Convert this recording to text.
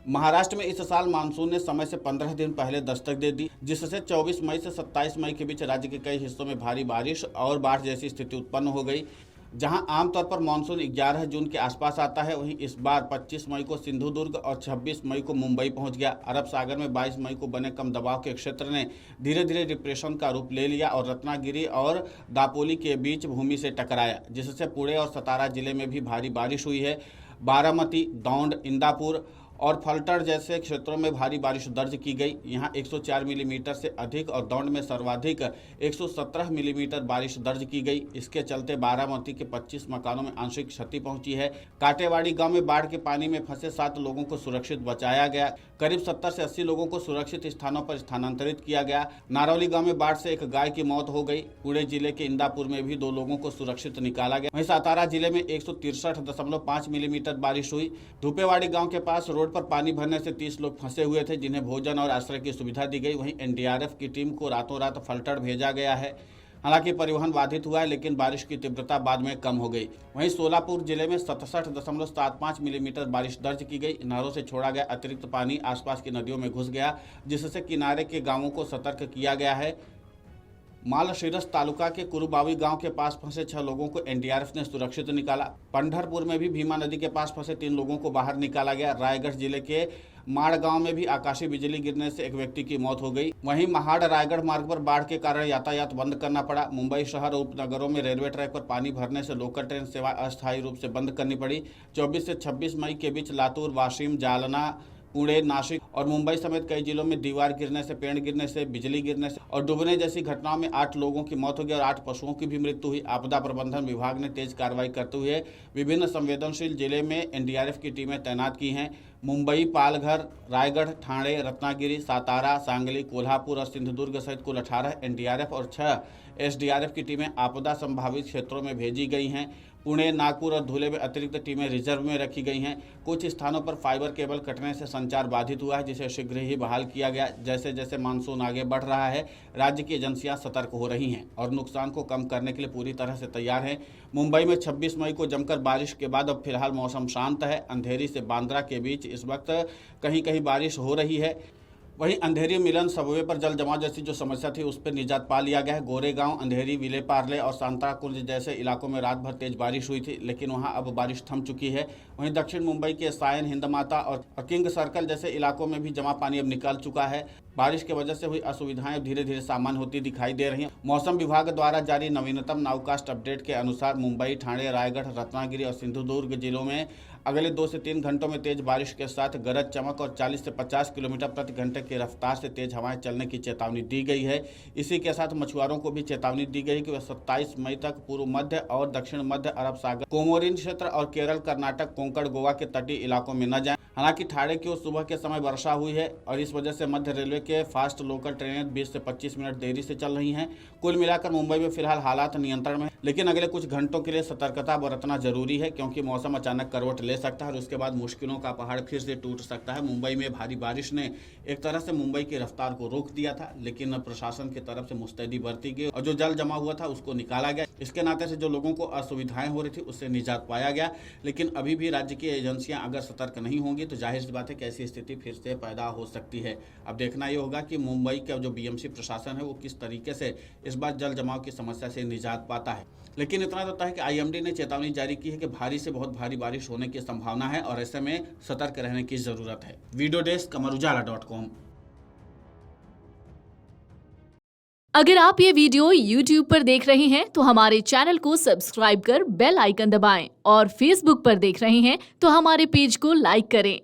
महाराष्ट्र में इस साल मानसून ने समय से 15 दिन पहले दस्तक दे दी, जिससे 24 मई से 27 मई के बीच राज्य के कई हिस्सों में भारी बारिश और बाढ़ जैसी स्थिति उत्पन्न हो गई। जहां आमतौर पर मानसून 11 जून के आसपास आता है, वहीं इस बार 25 मई को सिंधुदुर्ग और 26 मई को मुंबई पहुंच गया। अरब सागर में 22 मई को बने कम दबाव के क्षेत्र ने धीरे धीरे डिप्रेशन का रूप ले लिया और रत्नागिरी और दापोली के बीच भूमि से टकराया, जिससे पुणे और सतारा जिले में भी भारी बारिश हुई है। बारामती, दौंड, इंदापुर और फलटण जैसे क्षेत्रों में भारी बारिश दर्ज की गई। यहां 104 मिलीमीटर से अधिक और दौंड में सर्वाधिक 117 मिलीमीटर बारिश दर्ज की गई। इसके चलते बारामती के 25 मकानों में आंशिक क्षति पहुंची है। काटेवाड़ी गांव में बाढ़ के पानी में फंसे 7 लोगों को सुरक्षित बचाया गया। करीब 70 से 80 लोगों को सुरक्षित स्थानों पर स्थानांतरित किया गया। नारौली गांव में बाढ़ से एक गाय की मौत हो गई। पुणे जिले के इंदापुर में भी 2 लोगों को सुरक्षित निकाला गया। वहीं सातारा जिले में 163.5 मिलीमीटर बारिश हुई। धूपेवाड़ी गांव के पास रोड पर पानी भरने से 30 लोग फंसे हुए थे, जिन्हें भोजन और आश्रय की सुविधा दी गई। वहीं एनडीआरएफ की टीम को रातों रात फलटण भेजा गया है। हालांकि परिवहन बाधित हुआ है, लेकिन बारिश की तीव्रता बाद में कम हो गई। वहीं सोलापुर जिले में 67.75 मिलीमीटर बारिश दर्ज की गई। नहरों से छोड़ा गया अतिरिक्त पानी आसपास की नदियों में घुस गया, जिससे किनारे के गांवों को सतर्क किया गया है। मालशीरस तालुका के कुरुबावी गांव के पास फंसे 6 लोगों को एनडीआरएफ ने सुरक्षित निकाला। पंढरपुर में भी भीमा नदी के पास फंसे 3 लोगों को बाहर निकाला गया। रायगढ़ जिले के माड़ गांव में भी आकाशीय बिजली गिरने से एक व्यक्ति की मौत हो गई। वहीं महाड़ रायगढ़ मार्ग पर बाढ़ के कारण यातायात बंद करना पड़ा। मुंबई शहर और उपनगरों में रेलवे ट्रैक पर पानी भरने से लोकल ट्रेन सेवा अस्थायी रूप से बंद करनी पड़ी। 24 से 26 मई के बीच लातूर, वाशिम, जालना, पुणे, नासिक और मुंबई समेत कई जिलों में दीवार गिरने से, पेड़ गिरने से, बिजली गिरने से और डूबने जैसी घटनाओं में 8 लोगों की मौत हो गई और 8 पशुओं की भी मृत्यु हुई। आपदा प्रबंधन विभाग ने तेज कार्रवाई करते हुए विभिन्न संवेदनशील जिले में एनडीआरएफ की टीमें तैनात की हैं। मुंबई, पालघर, रायगढ़, ठाणे, रत्नागिरी, सातारा, सांगली, कोल्हापुर और सिंधुदुर्ग सहित कुल 18 एनडीआरएफ और 6 एसडीआरएफ की टीमें आपदा संभावित क्षेत्रों में भेजी गई हैं। पुणे, नागपुर और धुले में अतिरिक्त टीमें रिजर्व में रखी गई हैं। कुछ स्थानों पर फाइबर केबल कटने से संचार बाधित हुआ है, जिसे शीघ्र ही बहाल किया गया। जैसे जैसे मानसून आगे बढ़ रहा है, राज्य की एजेंसियां सतर्क हो रही हैं और नुकसान को कम करने के लिए पूरी तरह से तैयार हैं। मुंबई में 26 मई को जमकर बारिश के बाद अब फिलहाल मौसम शांत है। अंधेरी से बांद्रा के बीच इस वक्त कहीं कहीं बारिश हो रही है। वहीं अंधेरी, मिलन, सबवे पर जल जमाव जैसी जो समस्या थी, उस पर निजात पा लिया गया है। गोरेगांव, अंधेरी, विले पार्ले और सांताकुंज जैसे इलाकों में रात भर तेज बारिश हुई थी, लेकिन वहां अब बारिश थम चुकी है। वहीं दक्षिण मुंबई के सायन, हिंदमाता और किंग सर्कल जैसे इलाकों में भी जमा पानी अब निकल चुका है। बारिश की वजह से हुई असुविधाएं धीरे धीरे सामान्य होती दिखाई दे रही हैं। मौसम विभाग द्वारा जारी नवीनतम नाउकास्ट अपडेट के अनुसार मुंबई, ठाणे, रायगढ़, रत्नागिरी और सिंधुदुर्ग जिलों में अगले 2 से 3 घंटों में तेज बारिश के साथ गरज चमक और 40 से 50 किलोमीटर प्रति घंटे की रफ्तार से तेज हवाएं चलने की चेतावनी दी गई है। इसी के साथ मछुआरों को भी चेतावनी दी गई कि वे 27 मई तक पूर्व मध्य और दक्षिण मध्य अरब सागर, कोमोरिन क्षेत्र और केरल, कर्नाटक, कोंकण, गोवा के तटीय इलाकों में न जाएं। हालांकि ठाणे की ओर सुबह के समय वर्षा हुई है और इस वजह से मध्य रेलवे के फास्ट लोकल ट्रेनें 20 से 25 मिनट देरी से चल रही हैं। कुल मिलाकर मुंबई में फिलहाल हालात नियंत्रण में, लेकिन अगले कुछ घंटों के लिए सतर्कता बरतना जरूरी है, क्योंकि मौसम अचानक करवट ले सकता है और उसके बाद मुश्किलों का पहाड़ फिर से टूट सकता है। मुंबई में भारी बारिश ने एक तरह से मुंबई की रफ्तार को रोक दिया था, लेकिन प्रशासन की तरफ से मुस्तैदी बरती गई और जो जल जमा हुआ था उसको निकाला गया। इसके नाते से जो लोगों को असुविधाएं हो रही थी उससे निजात पाया गया। लेकिन अभी भी राज्य की एजेंसियां अगर सतर्क नहीं होंगी तो जाहिर सी बात है कि ऐसी स्थिति फिर से पैदा हो सकती है। अब देखना ये होगा कि मुंबई का जो बीएमसी प्रशासन है वो किस तरीके से इस बार जल जमाव की समस्या से निजात पाता है। लेकिन इतना तो है कि आईएमडी ने चेतावनी जारी की है कि भारी से बहुत भारी बारिश होने की संभावना है और ऐसे में सतर्क रहने की जरूरत है। Video desk Amarujala dot com. अगर आप ये वीडियो YouTube पर देख रहे हैं तो हमारे चैनल को सब्सक्राइब कर बेल आइकन दबाएं और Facebook पर देख रहे हैं तो हमारे पेज को लाइक करें।